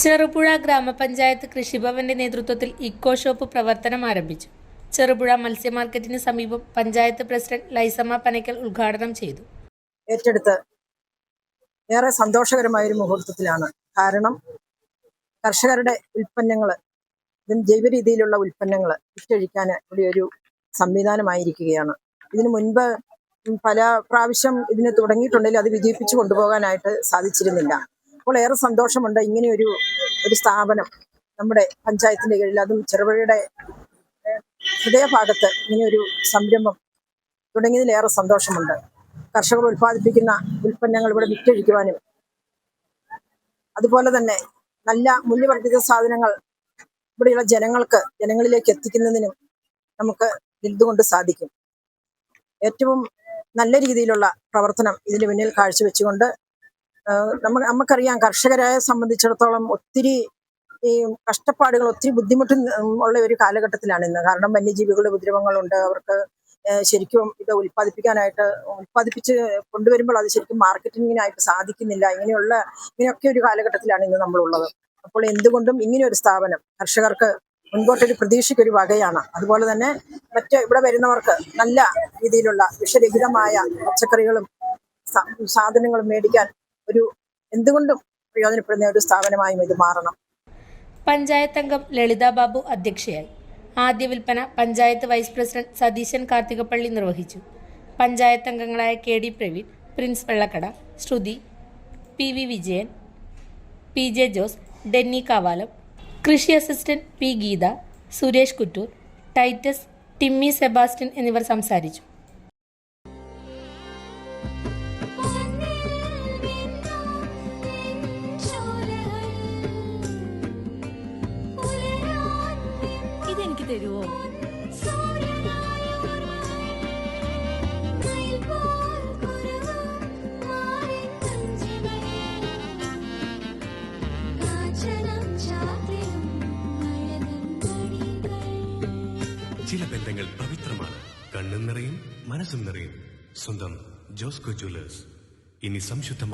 ചെറുപുഴ ഗ്രാമപഞ്ചായത്ത് കൃഷിഭവന്റെ നേതൃത്വത്തിൽ eco shop പ്രവർത്തനം ആരംഭിച്ചു. ചെറുപുഴ മത്സ്യ മാർക്കറ്റിന് സമീപം പഞ്ചായത്ത് പ്രസിഡന്റ് ലൈസമ്മ പനക്കൽ ഉദ്ഘാടനം ചെയ്തു. ഏറ്റെടുത്ത് ഏറെ സന്തോഷകരമായ ഒരു മുഹൂർത്തത്തിലാണ്. കാരണം കർഷകരുടെ ഉൽപ്പന്നങ്ങൾ, ജൈവ രീതിയിലുള്ള ഉൽപ്പന്നങ്ങൾ വിറ്റഴിക്കാൻ ഇവിടെ ഒരു സംവിധാനമായിരിക്കുകയാണ്. ഇതിനു മുൻപ് പല പ്രാവശ്യം ഇതിന് തുടങ്ങിയിട്ടുണ്ടെങ്കിൽ അത് വിജയിപ്പിച്ചു കൊണ്ടുപോകാനായിട്ട് സാധിച്ചിരുന്നില്ല. അപ്പോൾ ഏറെ സന്തോഷമുണ്ട് ഇങ്ങനെയൊരു സ്ഥാപനം നമ്മുടെ പഞ്ചായത്തിന്റെ കീഴിൽ, അതും ചെറുപുഴയുടെ ഹൃദയഭാഗത്ത് ഇങ്ങനെയൊരു സംരംഭം തുടങ്ങിയതിൽ ഏറെ സന്തോഷമുണ്ട്. കർഷകർ ഉൽപ്പാദിപ്പിക്കുന്ന ഉൽപ്പന്നങ്ങൾ ഇവിടെ വിറ്റഴിക്കുവാനും അതുപോലെ തന്നെ നല്ല മൂല്യവർദ്ധിത സാധനങ്ങൾ ഇവിടെയുള്ള ജനങ്ങളിലേക്ക് എത്തിക്കുന്നതിനും നമുക്ക് ഇതുകൊണ്ട് സാധിക്കും. ഏറ്റവും നല്ല രീതിയിലുള്ള പ്രവർത്തനം ഇതിന് പിന്നിൽ കാഴ്ചവെച്ചുകൊണ്ട് നമുക്കറിയാം, കർഷകരെ സംബന്ധിച്ചിടത്തോളം ഒത്തിരി കഷ്ടപ്പാടുകൾ, ഒത്തിരി ബുദ്ധിമുട്ട് ഉള്ള ഒരു കാലഘട്ടത്തിലാണ് ഇന്ന്. കാരണം വന്യജീവികളുടെ ഉപദ്രവങ്ങളുണ്ട്. അവർക്ക് ശരിക്കും ഇത് ഉൽപ്പാദിപ്പിച്ച് കൊണ്ടുവരുമ്പോൾ അത് ശരിക്കും മാർക്കറ്റിങ്ങിനായിട്ട് സാധിക്കുന്നില്ല. ഇങ്ങനെയൊക്കെ ഒരു കാലഘട്ടത്തിലാണ് ഇന്ന് നമ്മളുള്ളത്. അപ്പോൾ എന്തുകൊണ്ടും ഇങ്ങനെ ഒരു സ്ഥാപനം കർഷകർക്ക് മുൻപോട്ടൊരു പ്രതീക്ഷയ്ക്കൊരു വകയാണ്. അതുപോലെ തന്നെ ഇവിടെ വരുന്നവർക്ക് നല്ല രീതിയിലുള്ള വിഷരഹിതമായ പച്ചക്കറികളും സാധനങ്ങളും മേടിക്കാൻ എന്തുകൊണ്ടും പ്രയോജനപ്പെടുന്ന ഒരു സ്ഥാപനമായും ഇത് മാറണം. പഞ്ചായത്ത് അംഗം ലളിത ബാബു അധ്യക്ഷയായി. ആദ്യ വിൽപ്പന പഞ്ചായത്ത് വൈസ് പ്രസിഡന്റ് സതീശൻ കാർത്തികപ്പള്ളി നിർവഹിച്ചു. പഞ്ചായത്ത് അംഗങ്ങളായ KD Praveen, Prince Vellakkada, Sruthi, PV Vijayan, PJ Jose, Denny Kavalam, കൃഷി assistant P Geetha, Suresh Kuttoor, Titus, Timmy Sebastian എന്നിവർ സംസാരിച്ചു. ഇതെനിക്ക് തരുമോ? ചില ബന്ധങ്ങൾ പവിത്രമാണ്. കണ്ണും നിറയും, മനസ്സും നിറയും. സ്വന്തം ജോസ്കോ ജ്വല്ലേഴ്സ് ഇനി സംശുദ്ധമാണ്.